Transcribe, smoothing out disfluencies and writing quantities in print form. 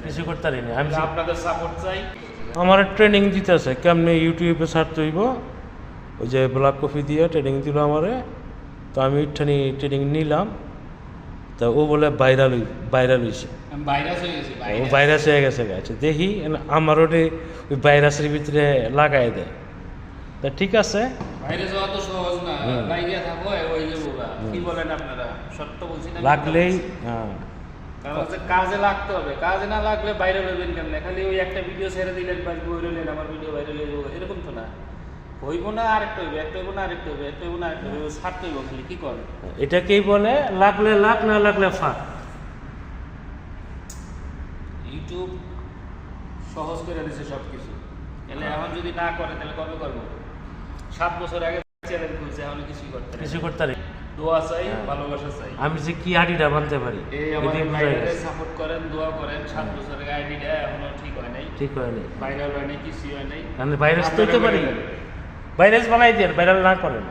কিছু করতে পারি না। আমি আপনাদের সাপোর্ট চাই। আমার ট্রেনিং দিতেছে কেমনি ইউটিউবে ছাড়তে হইব, ওই যে ব্ল্যাক কফি দিয়ে ট্রেনিং দিল আমারে, তো আমি ওইখানে ট্রেনিং নিলাম। তা ও বলে ভাইরাল হয়েছে, ও ভাইরাস হয়ে গেছে গাছে। দেখি আমারও ওই ভাইরাসের ভিতরে লাগাই দেয়। তা ঠিক আছে, ভাইরাস হওয়া তো সহজ না, বাইরে থাকো ওই যে কি বলেন আপনারা, সত্য বলছি না লাগলেই হ্যাঁ, কারণ হচ্ছে কাজে লাগতে হবে, কাজে না লাগলে ভাইরাল হইবেন কেমনে? খালি ওই একটা ভিডিও ছেড়ে দিলেন বা ভাইরাল হলেন, আমার ভিডিও ভাইরাল হয়ে যাবো, এরকম তো না। হইব না আরেকটা হইবে, একটা হইব না আরেকটা হইবে, একটা হইব না আরেকটা হইবে, ছাড়তে হইব খালি। কি করেন এটাকেই বলে লাগলে লাগ, না লাগলে ফাঁক। ইউটিউব সহজ করে দিছে সব কিছু, তাহলে এখন যদি না করে তাহলে কবে করবো? 7 বছর আগে চ্যানেল খুলছে, এখন কিছুই করতে কিছু করতে পারি। দোয়া চাই, ভালোবাসা চাই। আমি যে কি আইডিটা বানতে পারি, এই আমার ভাইরালে সাপোর্ট করেন, দোয়া করেন। 7 বছরের আইডিটা এখনো ঠিক হয় নাই, ঠিক হয়নি, ভাইরাল হয় নাই, কিছুই হয় নাই। ভাইরাস তো হতে পারি, ভাইরাস বানাই দেন, ভাইরাল না করেন।